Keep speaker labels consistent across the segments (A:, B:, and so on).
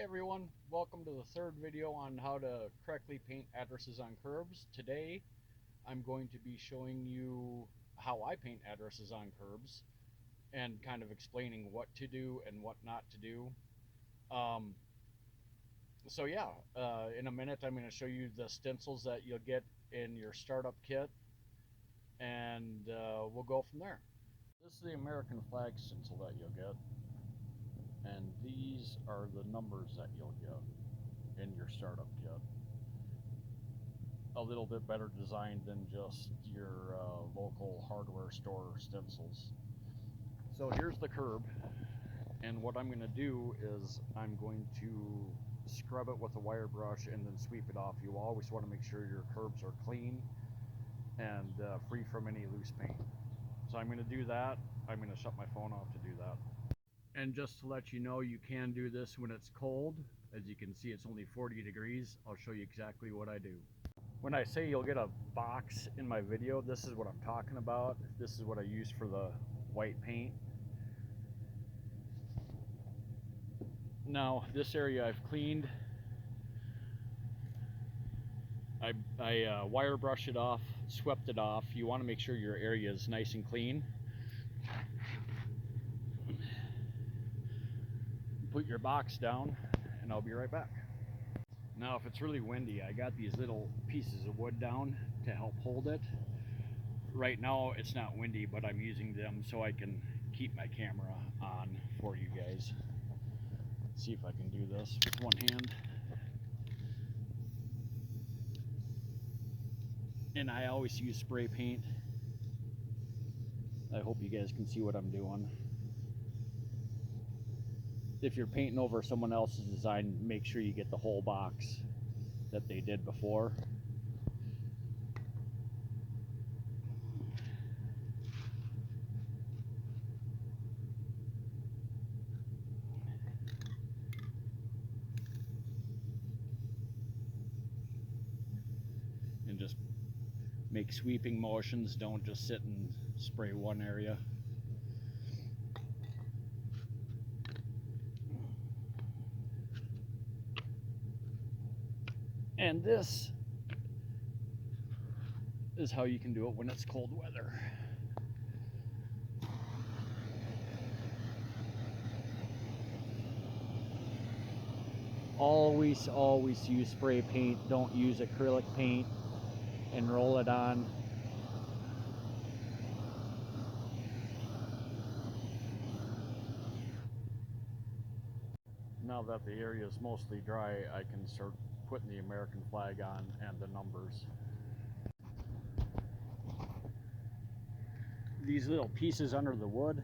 A: Hey everyone, welcome to the third video on how to correctly paint addresses on curbs. Today I'm going to be showing you how I paint addresses on curbs and kind of explaining what to do and what not to do. Um, in a minute I'm going to show you the stencils that you'll get in your startup kit, and we'll go from there. This is the American flag stencil that you'll get, and these are the numbers that you'll get in your startup kit. A little bit better designed than just your local hardware store stencils. So here's the curb, and what I'm going to do is I'm going to scrub it with a wire brush and then sweep it off. You always want to make sure your curbs are clean and free from any loose paint. So I'm going to do that. I'm going to shut my phone off to do that. And just to let you know, you can do this when it's cold. As you can see, it's only 40 degrees. I'll show you exactly what I do. When I say you'll get a box in my video, this is what I'm talking about. This is what I use for the white paint. Now, this area I've cleaned. I wire brush it off, swept it off. You want to make sure your area is nice and clean. Put your box down, and I'll be right back. Now, if it's really windy, I got these little pieces of wood down to help hold it. Right now, it's not windy, but I'm using them so I can keep my camera on for you guys. Let's see if I can do this with one hand. And I always use spray paint. I hope you guys can see what I'm doing. If you're painting over someone else's design, make sure you get the whole box that they did before. And just make sweeping motions. Don't just sit and spray one area. And this is how you can do it when it's cold weather. Always use spray paint. Don't use acrylic paint and roll it on. Now that the area is mostly dry, I can start putting the American flag on and the numbers. These little pieces under the wood,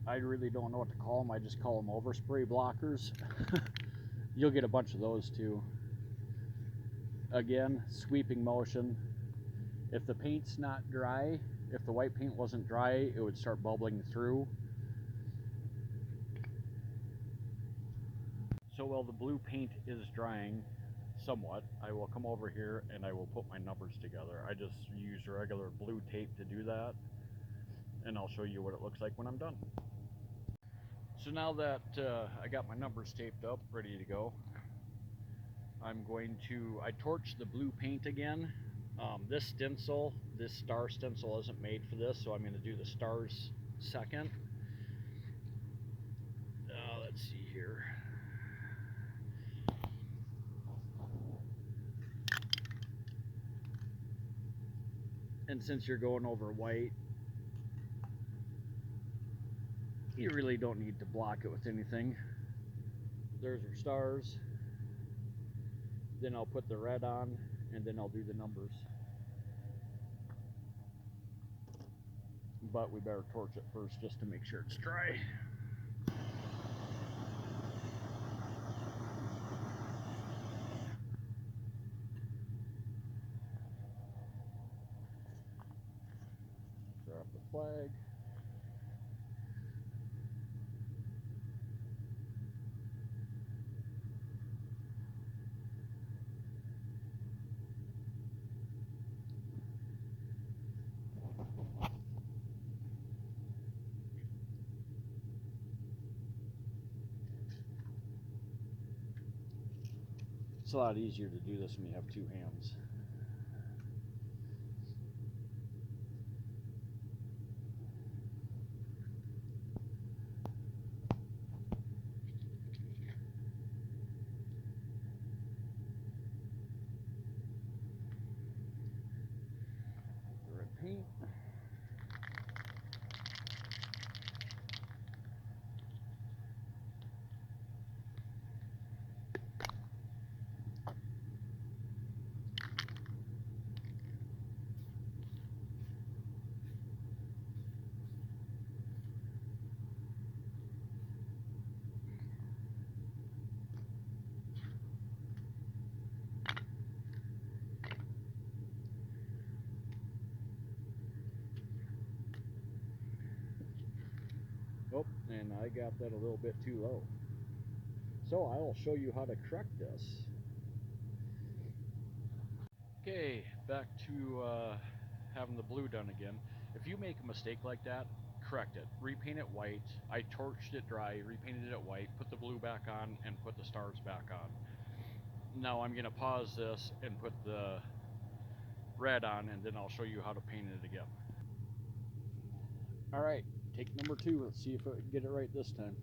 A: I really don't know what to call them. I just call them overspray blockers. You'll get a bunch of those too. Again, sweeping motion. If the paint's not dry, if the white paint wasn't dry, it would start bubbling through. So while the blue paint is drying somewhat, I will come over here and I will put my numbers together. I just use regular blue tape to do that, and I'll show you what it looks like when I'm done. So now that I got my numbers taped up, ready to go, I'm going to, I torch the blue paint again. This stencil, this star stencil isn't made for this, so I'm going to do the stars second. Let's see here. And since you're going over white, you really don't need to block it with anything. There's our stars. Then I'll put the red on, and then I'll do the numbers. But we better torch it first just to make sure it's dry. Drop the flag. a lot easier to do this when you have two hands. Red paint. Oh, and I got that a little bit too low. So I will show you how to correct this. Okay, back to having the blue done again. If you make a mistake like that, correct it. Repaint it white. I torched it dry, repainted it white, put the blue back on, and put the stars back on. Now I'm going to pause this and put the red on, and then I'll show you how to paint it again. Alright, take number 2. Let's see if I can get it right this time.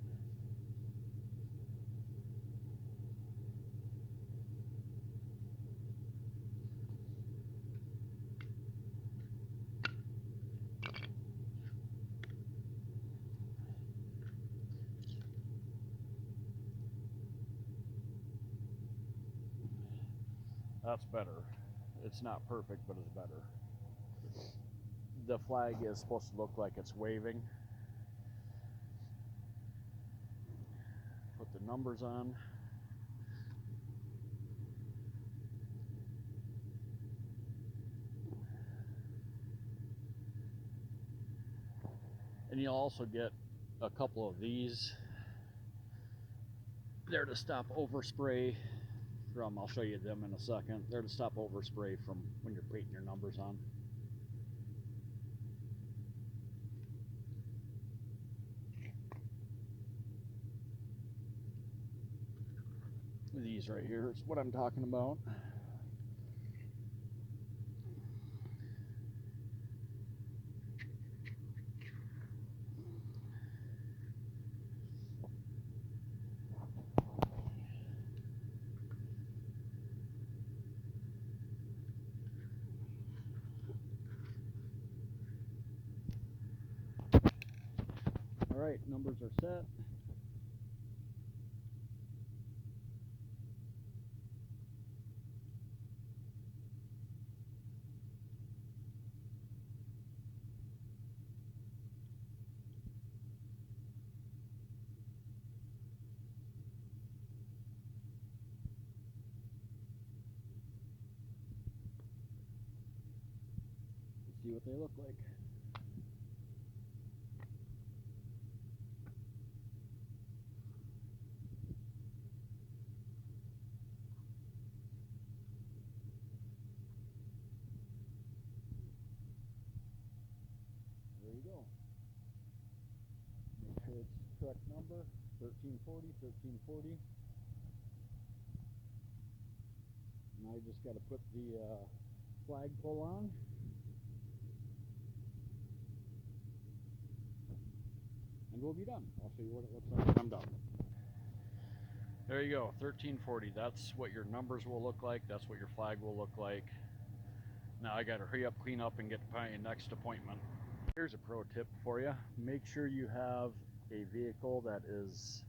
A: That's better. It's not perfect, but it's better. The flag is supposed to look like it's waving. Put the numbers on. And you'll also get a couple of these there to stop overspray from, I'll show you them in a second. They're to stop overspray from when you're painting your numbers on. These right here is what I'm talking about. Alright, numbers are set. Let's see what they look like. There you go. Make sure it's the correct number, 1340, 1340. Now I just got to put the flagpole on. And we'll be done. I'll show you what it looks like when I'm done. There you go, 1340. That's what your numbers will look like. That's what your flag will look like. Now I got to hurry up, clean up, and get to my next appointment. Here's a pro tip for you. Make sure you have a vehicle that is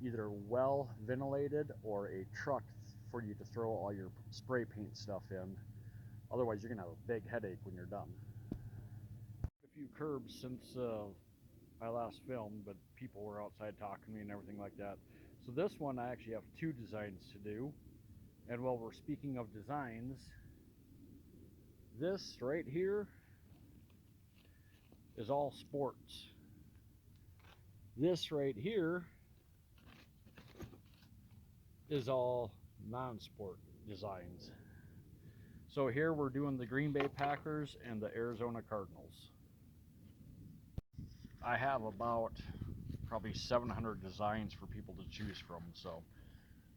A: either well ventilated or a truck for you to throw all your spray paint stuff in. Otherwise, you're going to have a big headache when you're done. A few curbs since I last filmed, but people were outside talking to me and everything like that. So this one I actually have 2 designs to do. And while we're speaking of designs, this right here is all sports. This right here is all non-sport designs. So here we're doing the Green Bay Packers and the Arizona Cardinals. I have about probably 700 designs for people to choose from, so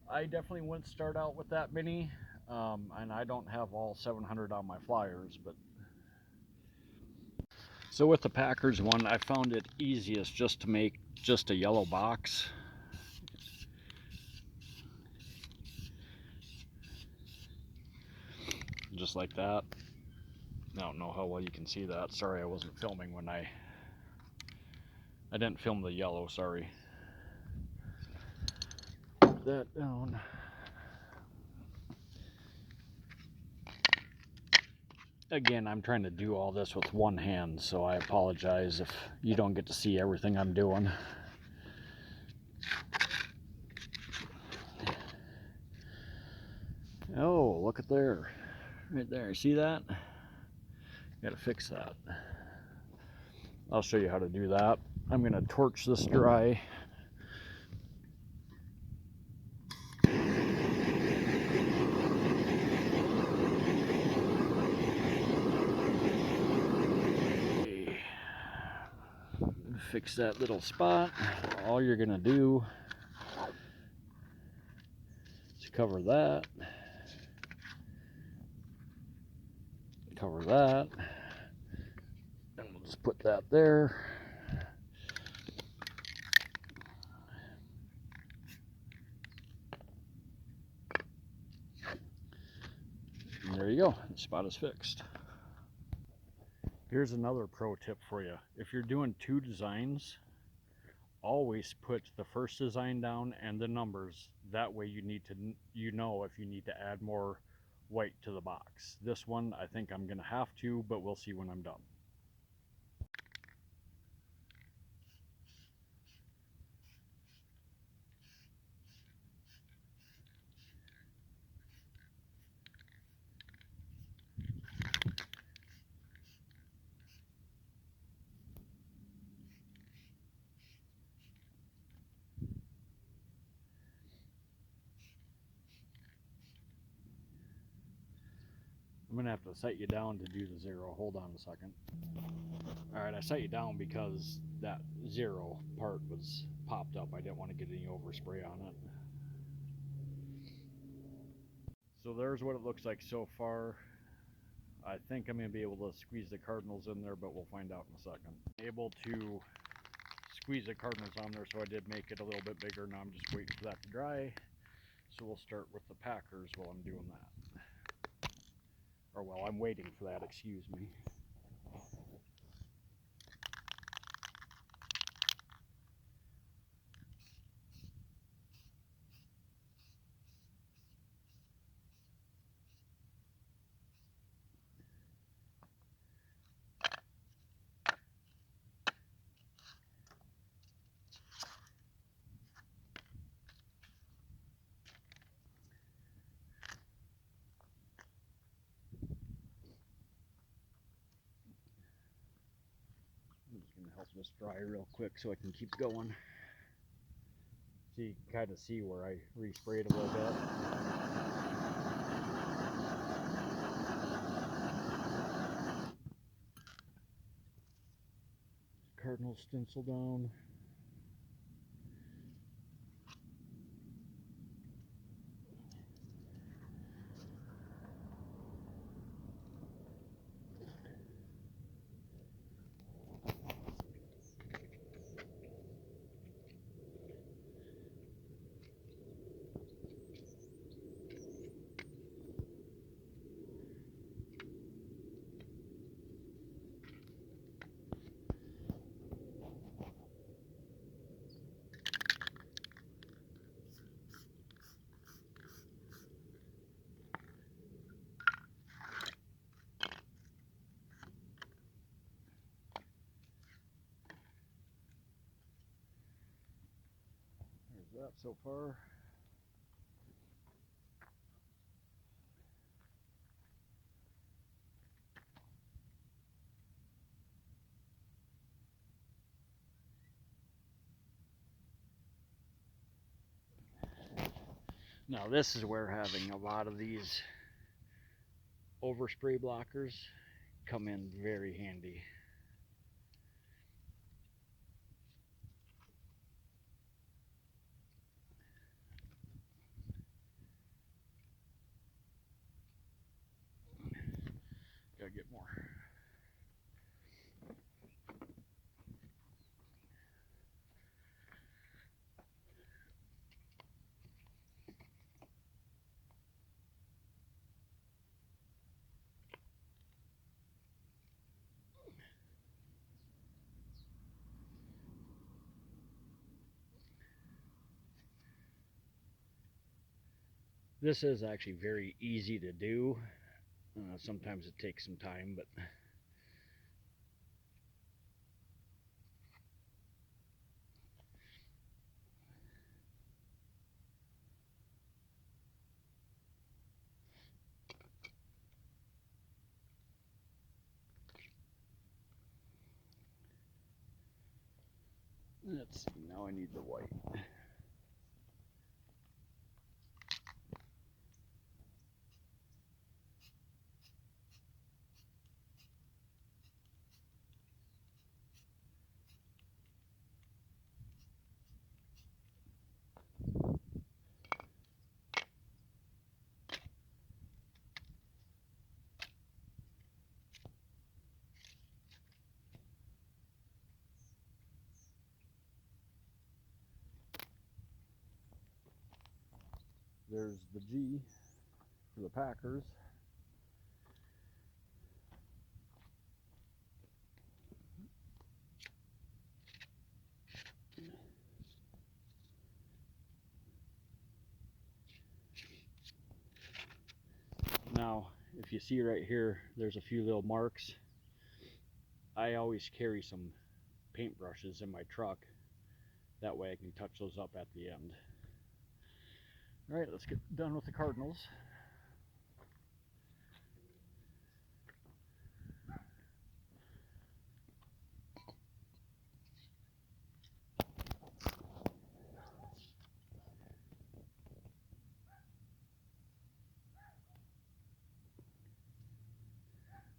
A: I definitely wouldn't start out with that many, and I don't have all 700 on my flyers, but so with the Packers one, I found it easiest just to make just a yellow box. Just like that. I don't know how well you can see that. Sorry, I wasn't filming when I didn't film the yellow, sorry. Put that down. Again, I'm trying to do all this with one hand, so I apologize if you don't get to see everything I'm doing. Oh, look at there. Right there, see that? Gotta fix that. I'll show you how to do that. I'm gonna torch this dry. Fix that little spot. All you're gonna do is cover that, and we'll just put that there. And there you go, the spot is fixed. Here's another pro tip for you. If you're doing two designs, always put the first design down and the numbers. That way you know if you need to add more white to the box. This one I think I'm gonna have to, but we'll see when I'm done. I'm gonna have to set you down to do the zero. Hold on a second. Alright, I set you down because that zero part was popped up. I didn't want to get any overspray on it. So there's what it looks like so far. I think I'm going to be able to squeeze the cardinals in there, but we'll find out in a second. Able to squeeze the cardinals on there, so I did make it a little bit bigger. Now I'm just waiting for that to dry. So we'll start with the Packers while I'm doing that. Or while I'm waiting for that, excuse me. I'm just going to help this dry real quick so I can keep going. So you can kind of see where I resprayed a little bit. Cardinal stencil down. There's that so far. Now this is where having a lot of these overspray blockers come in very handy. get more. This is actually very easy to do. Sometimes it takes some time, but let's see, now I need the white. There's the G for the Packers. Now, if you see right here, there's a few little marks. I always carry some paintbrushes in my truck. That way I can touch those up at the end. All right, let's get done with the Cardinals.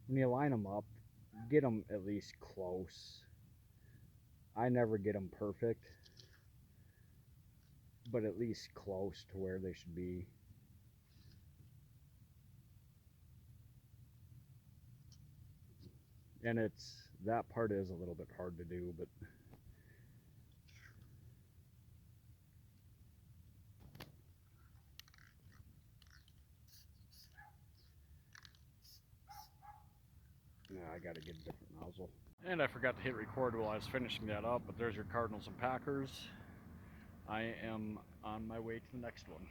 A: When you line them up, get them at least close. I never get them perfect, but at least close to where they should be. And that part is a little bit hard to do, but yeah, I gotta get a different nozzle. And I forgot to hit record while I was finishing that up, but there's your Cardinals and Packers. I am on my way to the next one.